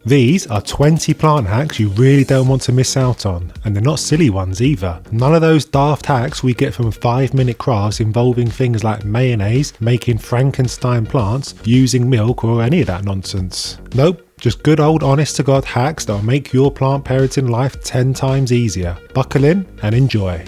These are 20 plant hacks you really don't want to miss out on, and they're not silly ones either. None of those daft hacks we get from 5-minute crafts involving things like mayonnaise, making Frankenstein plants, using milk, or any of that nonsense. Nope. Just good old honest to God hacks that will make your plant parenting life 10 times easier. Buckle in and enjoy.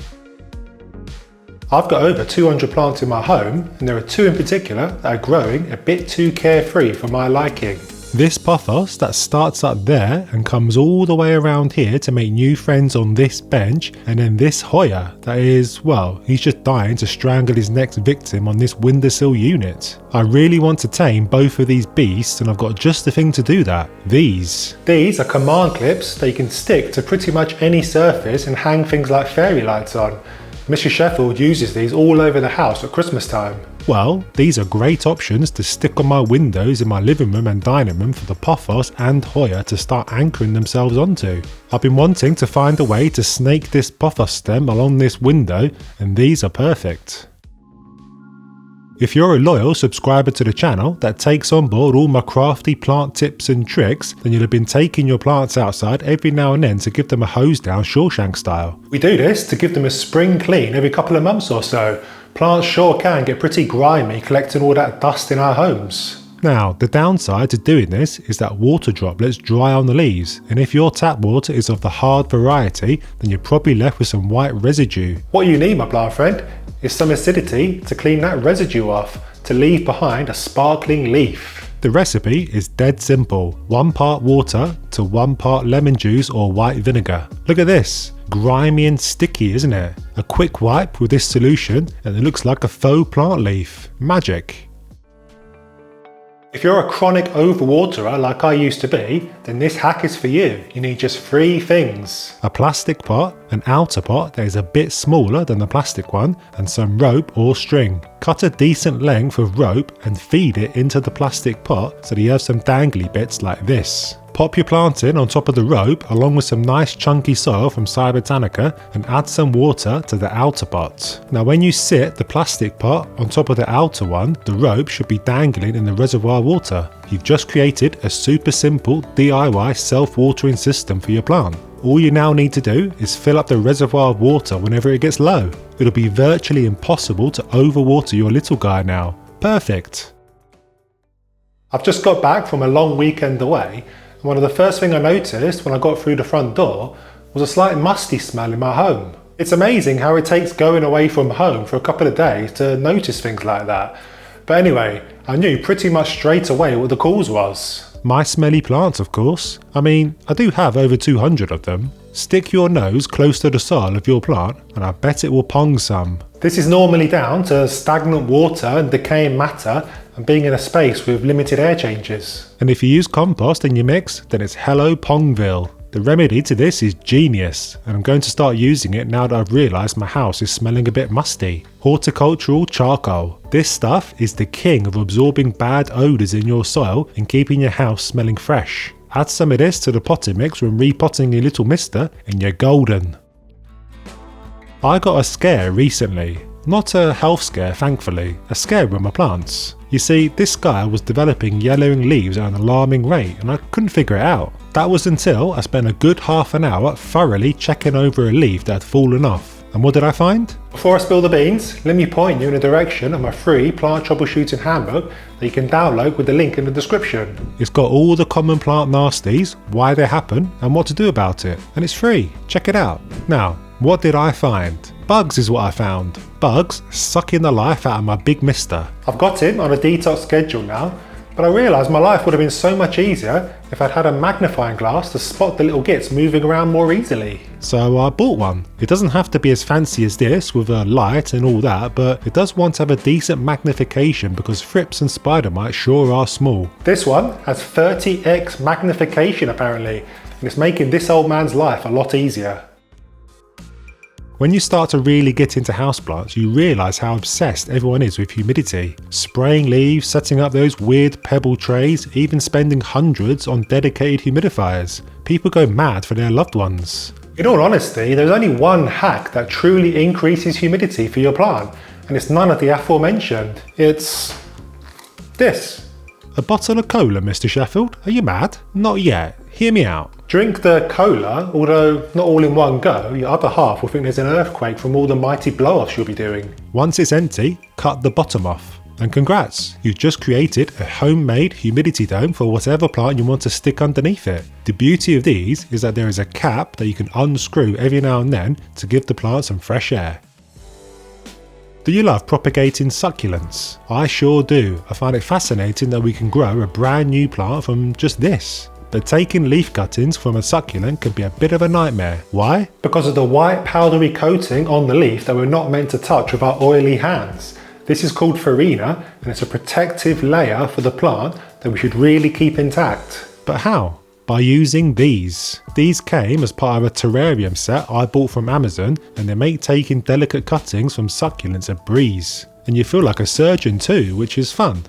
I've got over 200 plants in my home, and there are 2 in particular that are growing a bit too carefree for my liking. This pothos that starts up there and comes all the way around here to make new friends on this bench, and then this Hoya that is, well, he's just dying to strangle his next victim on this windowsill unit. I really want to tame both of these beasts, and I've got just the thing to do that. These are command clips that you can stick to pretty much any surface and hang things like fairy lights on. Mr. Sheffield uses these all over the house at Christmas time. Well, these are great options to stick on my windows in my living room and dining room for the pothos and Hoya to start anchoring themselves onto. I've been wanting to find a way to snake this pothos stem along this window, and these are perfect. If you're a loyal subscriber to the channel that takes on board all my crafty plant tips and tricks, then you'll have been taking your plants outside every now and then to give them a hose down Shawshank style. We do this to give them a spring clean every couple of months or so. Plants sure can get pretty grimy collecting all that dust in our homes. Now, the downside to doing this is that water droplets dry on the leaves, and if your tap water is of the hard variety, then you're probably left with some white residue. What you need, my plant friend, is some acidity to clean that residue off, to leave behind a sparkling leaf. The recipe is dead simple. 1 part water to 1 part lemon juice or white vinegar. Look at this. Grimy and sticky, isn't it? A quick wipe with this solution and it looks like a faux plant leaf. Magic. If you're a chronic overwaterer like I used to be, then this hack is for you. You need just 3 things. A plastic pot, an outer pot that is a bit smaller than the plastic one, and some rope or string. Cut a decent length of rope and feed it into the plastic pot so that you have some dangly bits like this. Pop your plant in on top of the rope along with some nice chunky soil from Cybertanica and add some water to the outer pot. Now when you sit the plastic pot on top of the outer one, the rope should be dangling in the reservoir water. You've just created a super simple DIY self-watering system for your plant. All you now need to do is fill up the reservoir of water whenever it gets low. It'll be virtually impossible to overwater your little guy now. Perfect. I've just got back from a long weekend away. One of the first things I noticed when I got through the front door was a slight musty smell in my home. It's amazing how it takes going away from home for a couple of days to notice things like that. But anyway, I knew pretty much straight away what the cause was. My smelly plants, of course. I mean, I do have over 200 of them. Stick your nose close to the soil of your plant and I bet it will pong some. This is normally down to stagnant water and decaying matter and being in a space with limited air changes. And if you use compost in your mix, then it's hello Pongville. The remedy to this is genius, and I'm going to start using it now that I've realised my house is smelling a bit musty. Horticultural charcoal. This stuff is the king of absorbing bad odours in your soil and keeping your house smelling fresh. Add some of this to the potting mix when repotting your little mister and you're golden. I got a scare recently. Not a health scare, thankfully, a scare with my plants. You see, this guy was developing yellowing leaves at an alarming rate and I couldn't figure it out. That was until I spent a good half an hour thoroughly checking over a leaf that had fallen off. And what did I find? Before I spill the beans, let me point you in the direction of my free plant troubleshooting handbook that you can download with the link in the description. It's got all the common plant nasties, why they happen and what to do about it. And it's free. Check it out. Now, what did I find? Bugs is what I found. Bugs sucking the life out of my big mister. I've got him on a detox schedule now, but I realised my life would have been so much easier if I'd had a magnifying glass to spot the little gits moving around more easily. So I bought one. It doesn't have to be as fancy as this with a light and all that, but it does want to have a decent magnification because thrips and spider mites sure are small. This one has 30x magnification apparently, and it's making this old man's life a lot easier. When you start to really get into houseplants, you realise how obsessed everyone is with humidity. Spraying leaves, setting up those weird pebble trays, even spending hundreds on dedicated humidifiers. People go mad for their loved ones. In all honesty, there's only one hack that truly increases humidity for your plant, and it's none of the aforementioned. It's this. A bottle of cola, Mr. Sheffield? Are you mad? Not yet. Hear me out. Drink the cola, although not all in one go, your other half will think there's an earthquake from all the mighty blow-offs you'll be doing. Once it's empty, cut the bottom off. And congrats, you've just created a homemade humidity dome for whatever plant you want to stick underneath it. The beauty of these is that there is a cap that you can unscrew every now and then to give the plant some fresh air. Do you love propagating succulents? I sure do. I find it fascinating that we can grow a brand new plant from just this. But taking leaf cuttings from a succulent can be a bit of a nightmare. Why? Because of the white powdery coating on the leaf that we're not meant to touch with our oily hands. This is called farina, and it's a protective layer for the plant that we should really keep intact. But how? By using these. These came as part of a terrarium set I bought from Amazon, and they make taking delicate cuttings from succulents a breeze. And you feel like a surgeon too, which is fun.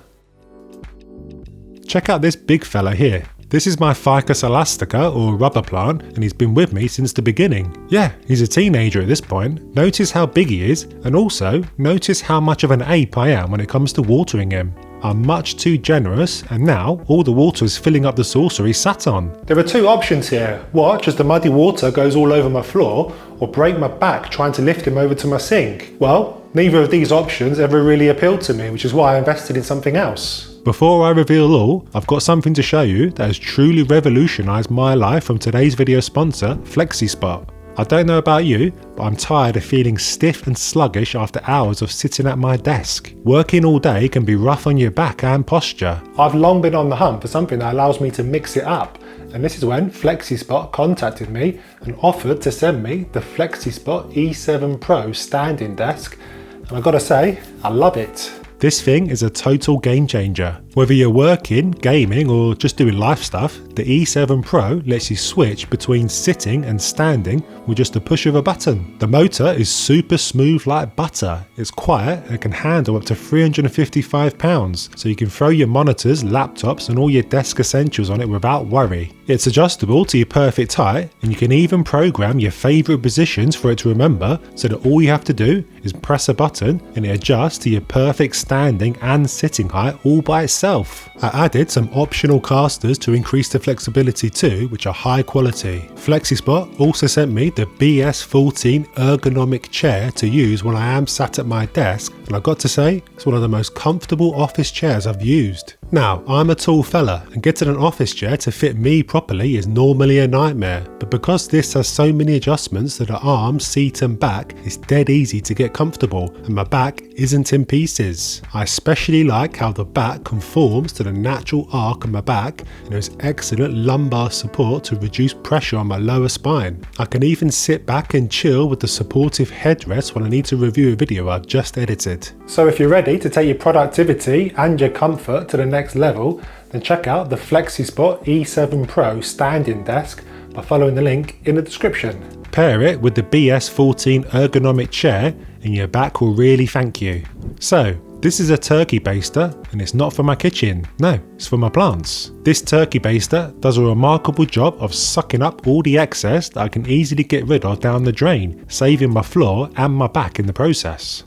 Check out this big fella here. This is my Ficus elastica or rubber plant, and he's been with me since the beginning. Yeah, he's a teenager at this point. Notice how big he is, and also notice how much of an ape I am when it comes to watering him. I'm much too generous, and now all the water is filling up the saucer he sat on. There are two options here. Watch as the muddy water goes all over my floor, or break my back trying to lift him over to my sink. Well, neither of these options ever really appealed to me, which is why I invested in something else. Before I reveal all, I've got something to show you that has truly revolutionised my life from today's video sponsor, FlexiSpot. I don't know about you, but I'm tired of feeling stiff and sluggish after hours of sitting at my desk. Working all day can be rough on your back and posture. I've long been on the hunt for something that allows me to mix it up, and this is when FlexiSpot contacted me and offered to send me the FlexiSpot E7 Pro standing desk, and I've got to say, I love it. This thing is a total game changer. Whether you're working, gaming, or just doing life stuff, the E7 Pro lets you switch between sitting and standing with just a push of a button. The motor is super smooth like butter. It's quiet and can handle up to 355 pounds, so you can throw your monitors, laptops, and all your desk essentials on it without worry. It's adjustable to your perfect height, and you can even program your favourite positions for it to remember, so that all you have to do is press a button and it adjusts to your perfect standing and sitting height all by itself. I added some optional casters to increase the flexibility too, which are high quality. FlexiSpot also sent me the BS14 ergonomic chair to use when I am sat at my desk, and I've got to say, it's one of the most comfortable office chairs I've used. Now, I'm a tall fella, and getting an office chair to fit me properly is normally a nightmare, but because this has so many adjustments to the arms, seat and back, it's dead easy to get comfortable, and my back isn't in pieces. I especially like how the back conforms to the natural arc of my back, and there's excellent lumbar support to reduce pressure on my lower spine. I can even sit back and chill with the supportive headrest when I need to review a video I've just edited. So if you're ready to take your productivity and your comfort to the next level, then check out the FlexiSpot E7 Pro standing desk by following the link in the description. Pair it with the BS14 ergonomic chair and your back will really thank you. So, this is a turkey baster, and it's not for my kitchen, no, it's for my plants. This turkey baster does a remarkable job of sucking up all the excess that I can easily get rid of down the drain, saving my floor and my back in the process.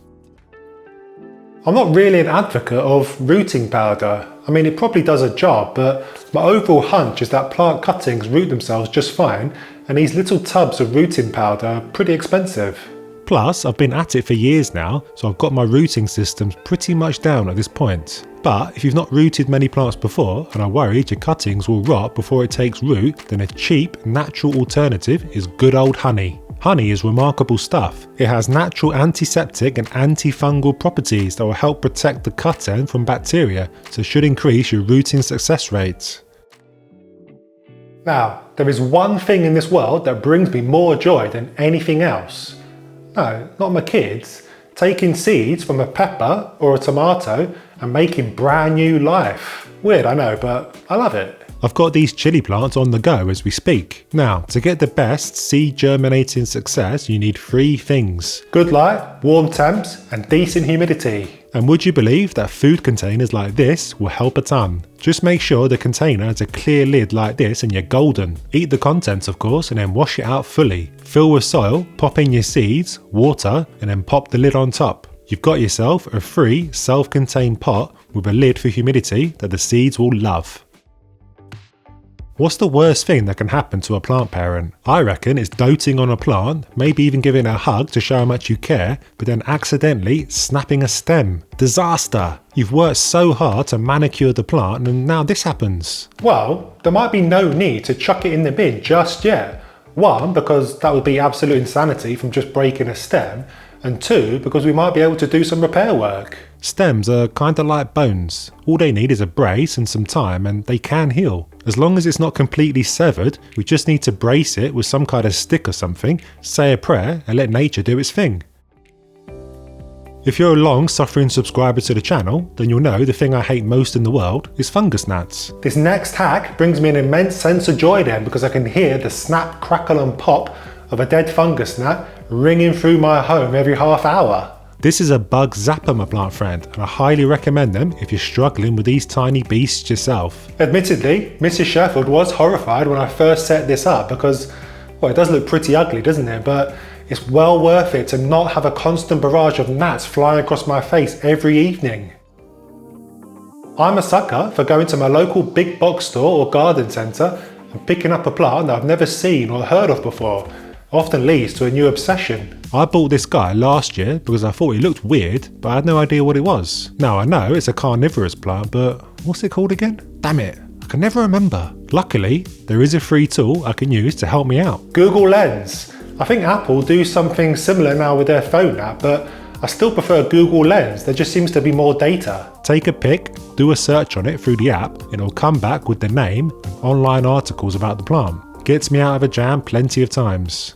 I'm not really an advocate of rooting powder. I mean, it probably does a job, but my overall hunch is that plant cuttings root themselves just fine, and these little tubs of rooting powder are pretty expensive. Plus, I've been at it for years now, so I've got my rooting systems pretty much down at this point. But if you've not rooted many plants before and are worried your cuttings will rot before it takes root, then a cheap, natural alternative is good old honey. Honey is remarkable stuff. It has natural antiseptic and antifungal properties that will help protect the cut end from bacteria, so should increase your rooting success rates. Now, there is one thing in this world that brings me more joy than anything else. No, not my kids. Taking seeds from a pepper or a tomato and making brand new life. Weird, I know, but I love it. I've got these chili plants on the go as we speak. Now, to get the best seed germinating success, you need 3 things. Good light, warm temps, and decent humidity. And would you believe that food containers like this will help a ton? Just make sure the container has a clear lid like this and you're golden. Eat the contents of course and then wash it out fully. Fill with soil, pop in your seeds, water, and then pop the lid on top. You've got yourself a free self-contained pot with a lid for humidity that the seeds will love. What's the worst thing that can happen to a plant parent? I reckon it's doting on a plant, maybe even giving it a hug to show how much you care, but then accidentally snapping a stem. Disaster! You've worked so hard to manicure the plant and now this happens. Well, there might be no need to chuck it in the bin just yet. One, because that would be absolute insanity from just breaking a stem, and two, because we might be able to do some repair work. Stems are kinda like bones. All they need is a brace and some time and they can heal. As long as it's not completely severed, we just need to brace it with some kind of stick or something, say a prayer and let nature do its thing. If you're a long-suffering subscriber to the channel, then you'll know the thing I hate most in the world is fungus gnats. This next hack brings me an immense sense of joy then, because I can hear the snap, crackle and pop of a dead fungus gnat ringing through my home every half hour. This is a bug zapper, my plant friend, and I highly recommend them if you're struggling with these tiny beasts yourself. Admittedly, Mrs. Sheffield was horrified when I first set this up because, well, it does look pretty ugly, doesn't it? But it's well worth it to not have a constant barrage of gnats flying across my face every evening. I'm a sucker for going to my local big box store or garden centre and picking up a plant that I've never seen or heard of before. Often leads to a new obsession. I bought this guy last year because I thought he looked weird, but I had no idea what it was. Now I know it's a carnivorous plant, but what's it called again? Damn it, I can never remember. Luckily, there is a free tool I can use to help me out. Google Lens. I think Apple do something similar now with their phone app, but I still prefer Google Lens. There just seems to be more data. Take a pic, do a search on it through the app, and it'll come back with the name and online articles about the plant. Gets me out of a jam plenty of times.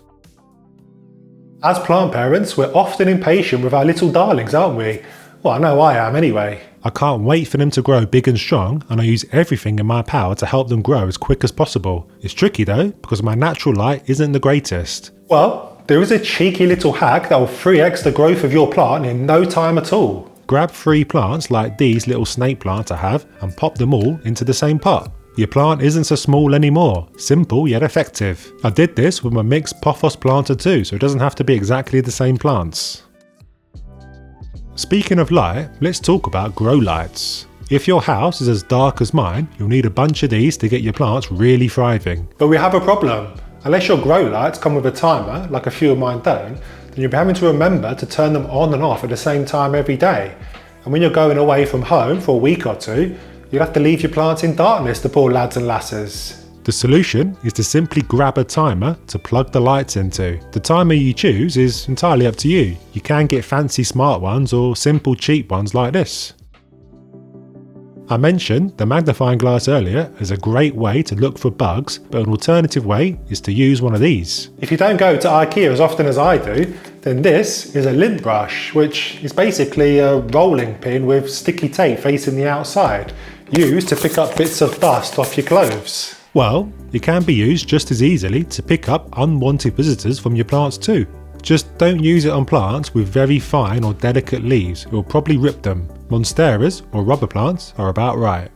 As plant parents, we're often impatient with our little darlings, aren't we? Well, I know I am anyway. I can't wait for them to grow big and strong, and I use everything in my power to help them grow as quick as possible. It's tricky though, because my natural light isn't the greatest. Well, there is a cheeky little hack that will 3x the growth of your plant in no time at all. Grab 3 plants like these little snake plants I have and pop them all into the same pot. Your plant isn't so small anymore. Simple yet effective. I did this with my mixed pothos planter too, so it doesn't have to be exactly the same plants. Speaking of light, let's talk about grow lights. If your house is as dark as mine, you'll need a bunch of these to get your plants really thriving. But we have a problem. Unless your grow lights come with a timer, like a few of mine don't, then you'll be having to remember to turn them on and off at the same time every day. And when you're going away from home for a week or two, you'll have to leave your plants in darkness, the poor lads and lasses. The solution is to simply grab a timer to plug the lights into. The timer you choose is entirely up to you. You can get fancy smart ones or simple cheap ones like this. I mentioned the magnifying glass earlier as a great way to look for bugs, but an alternative way is to use one of these. If you don't go to IKEA as often as I do, then this is a lint brush, which is basically a rolling pin with sticky tape facing the outside, used to pick up bits of dust off your clothes. Well, it can be used just as easily to pick up unwanted visitors from your plants too. Just don't use it on plants with very fine or delicate leaves, it will probably rip them. Monsteras or rubber plants are about right.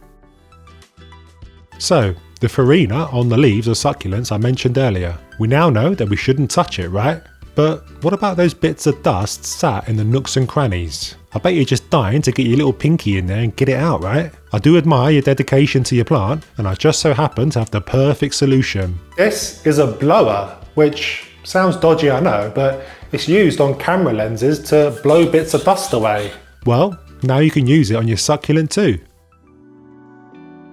So, the farina on the leaves of succulents I mentioned earlier. We now know that we shouldn't touch it, right? But what about those bits of dust sat in the nooks and crannies? I bet you're just dying to get your little pinky in there and get it out, right? I do admire your dedication to your plant, and I just so happen to have the perfect solution. This is a blower, which sounds dodgy, I know, but it's used on camera lenses to blow bits of dust away. Well, now you can use it on your succulent too.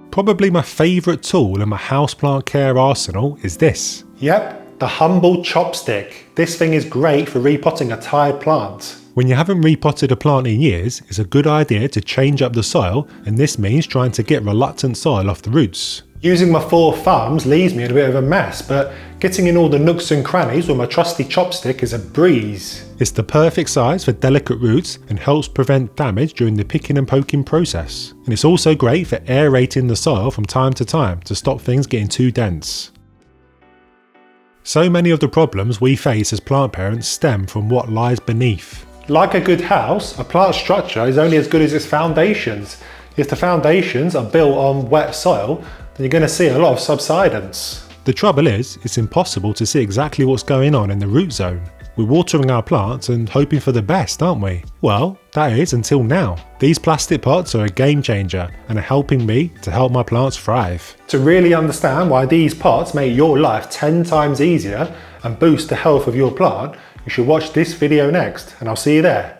Probably my favourite tool in my houseplant care arsenal is this. Yep, the humble chopstick. This thing is great for repotting a tired plant. When you haven't repotted a plant in years, it's a good idea to change up the soil, and this means trying to get reluctant soil off the roots. Using my 4 thumbs leaves me in a bit of a mess, but getting in all the nooks and crannies with my trusty chopstick is a breeze. It's the perfect size for delicate roots and helps prevent damage during the picking and poking process. And it's also great for aerating the soil from time to time to stop things getting too dense. So many of the problems we face as plant parents stem from what lies beneath. Like a good house, a plant structure is only as good as its foundations. If the foundations are built on wet soil, then you're going to see a lot of subsidence. The trouble is, it's impossible to see exactly what's going on in the root zone. We're watering our plants and hoping for the best, aren't we? Well, that is until now. These plastic pots are a game changer and are helping me to help my plants thrive. To really understand why these pots make your life 10 times easier and boost the health of your plant, you should watch this video next, and I'll see you there.